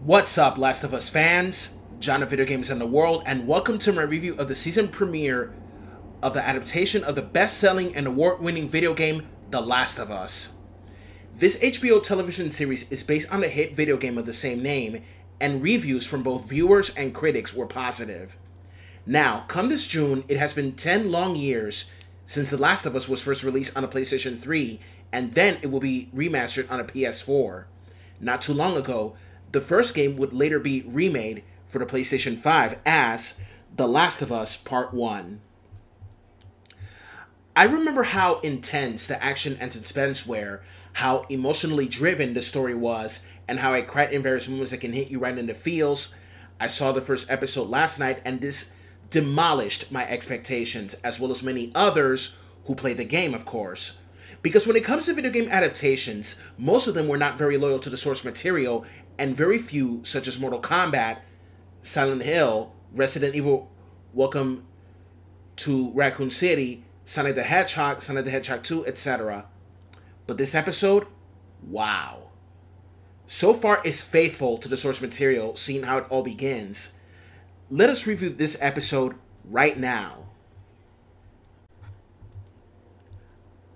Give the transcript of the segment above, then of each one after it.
What's up, Last of Us fans? John of Video Games and the World, and welcome to my review of the season premiere of the adaptation of the best-selling and award-winning video game, The Last of Us. This HBO television series is based on the hit video game of the same name, and reviews from both viewers and critics were positive. Now, come this June, it has been 10 long years since The Last of Us was first released on a PlayStation 3, and then it will be remastered on a PS4. Not too long ago, the first game would later be remade for the PlayStation 5 as The Last of Us Part 1. I remember how intense the action and suspense were, how emotionally driven the story was, and how I cried in various moments that can hit you right in the feels. I saw the first episode last night, and this demolished my expectations, as well as many others who played the game, of course. Because when it comes to video game adaptations, most of them were not very loyal to the source material, and very few, such as Mortal Kombat, Silent Hill, Resident Evil, Welcome to Raccoon City, Sonic the Hedgehog 2, etc. But this episode, wow. So far is faithful to the source material, seeing how it all begins. Let us review this episode right now.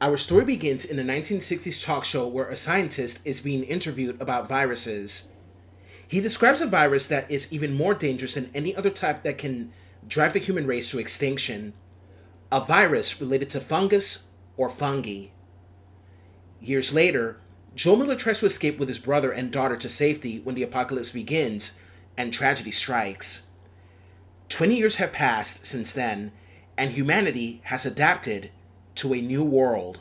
Our story begins in a 1960s talk show where a scientist is being interviewed about viruses. He describes a virus that is even more dangerous than any other type that can drive the human race to extinction. A virus related to fungus or fungi. Years later, Joel Miller tries to escape with his brother and daughter to safety when the apocalypse begins and tragedy strikes. 20 years have passed since then, and humanity has adapted to a new world.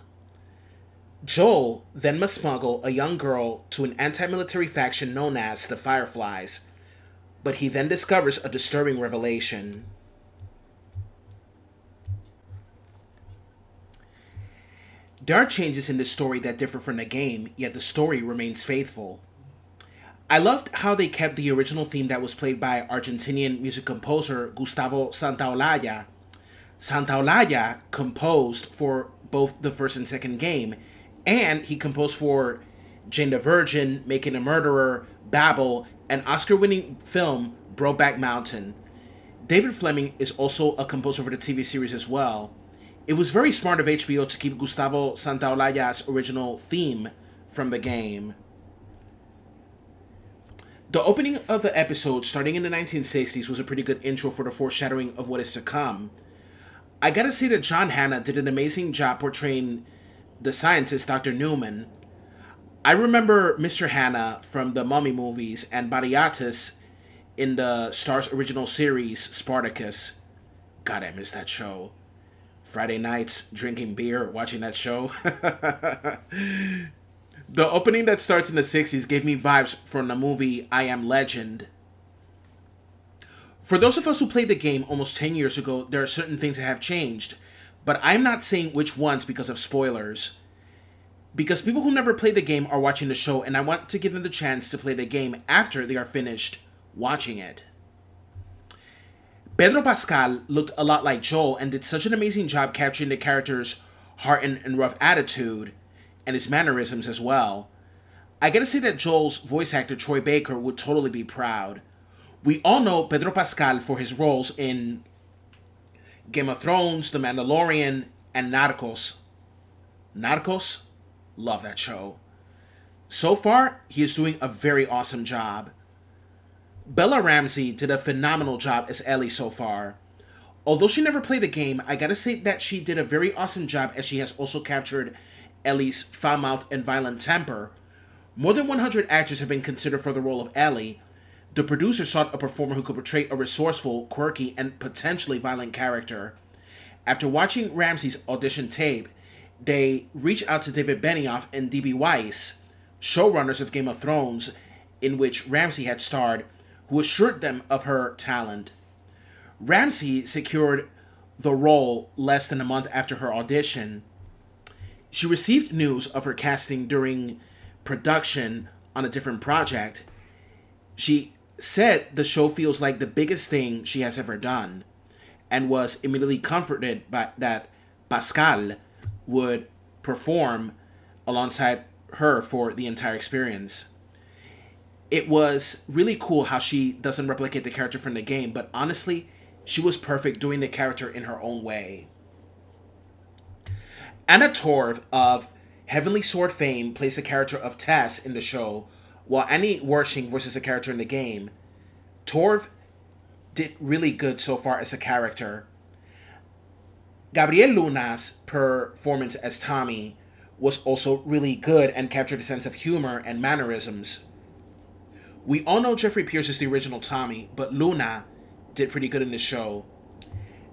Joel then must smuggle a young girl to an anti-military faction known as the Fireflies, but he then discovers a disturbing revelation. There are changes in this story that differ from the game, yet the story remains faithful. I loved how they kept the original theme that was played by Argentinian music composer Gustavo Santaolalla. Santaolalla composed for both the first and second game, and he composed for Jane the Virgin, Making a Murderer, Babel, and Oscar-winning film Brokeback Mountain. David Fleming is also a composer for the TV series as well. It was very smart of HBO to keep Gustavo Santaollalla's original theme from the game. The opening of the episode, starting in the 1960s, was a pretty good intro for the foreshadowing of what is to come. I gotta say that John Hannah did an amazing job portraying the scientist, Dr. Newman. I remember Mr. Hannah from the Mummy movies and Bariatus in the Starz original series, Spartacus. God, I miss that show. Friday nights, drinking beer, watching that show. The opening that starts in the 60s gave me vibes from the movie I Am Legend. For those of us who played the game almost 10 years ago, there are certain things that have changed, but I'm not saying which ones because of spoilers. Because people who never played the game are watching the show, and I want to give them the chance to play the game after they are finished watching it. Pedro Pascal looked a lot like Joel and did such an amazing job capturing the character's heart and rough attitude, and his mannerisms as well. I gotta say that Joel's voice actor Troy Baker would totally be proud. We all know Pedro Pascal for his roles in Game of Thrones, The Mandalorian, and Narcos. Narcos? Love that show. So far, he is doing a very awesome job. Bella Ramsey did a phenomenal job as Ellie so far. Although she never played the game, I gotta say that she did a very awesome job as she has also captured Ellie's foul mouth and violent temper. More than 100 actors have been considered for the role of Ellie. The producer sought a performer who could portray a resourceful, quirky, and potentially violent character. After watching Ramsey's audition tape, they reached out to David Benioff and D.B. Weiss, showrunners of Game of Thrones, in which Ramsey had starred, who assured them of her talent. Ramsey secured the role less than a month after her audition. She received news of her casting during production on a different project. She said the show feels like the biggest thing she has ever done, and was immediately comforted by that Pascal would perform alongside her for the entire experience. It was really cool how she doesn't replicate the character from the game, but honestly, she was perfect doing the character in her own way. Anna Torv of Heavenly Sword fame plays the character of Tess in the show, while Annie Wershing voices a character in the game. Torv did really good so far as a character. Gabriel Luna's performance as Tommy was also really good and captured a sense of humor and mannerisms. We all know Jeffrey Pierce is the original Tommy, but Luna did pretty good in the show.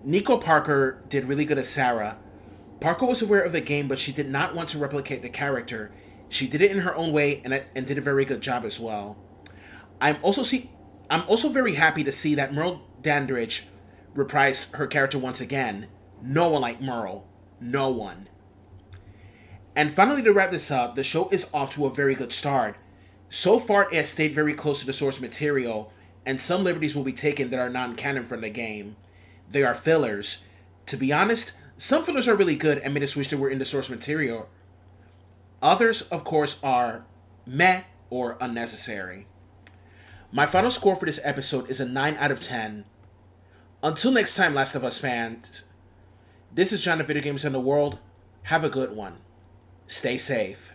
Nico Parker did really good as Sarah. Parker was aware of the game, but she did not want to replicate the character. She did it in her own way and did a very good job as well. I'm also very happy to see that Merle Dandridge reprised her character once again. No one like Merle. No one. And finally, to wrap this up, the show is off to a very good start. So far, it has stayed very close to the source material, and some liberties will be taken that are non-canon from the game. They are fillers. To be honest, some fillers are really good and made us wish they were in the source material. Others, of course, are meh or unnecessary. My final score for this episode is a 9 out of 10. Until next time, Last of Us fans, this is John of Video Games in the World. Have a good one. Stay safe.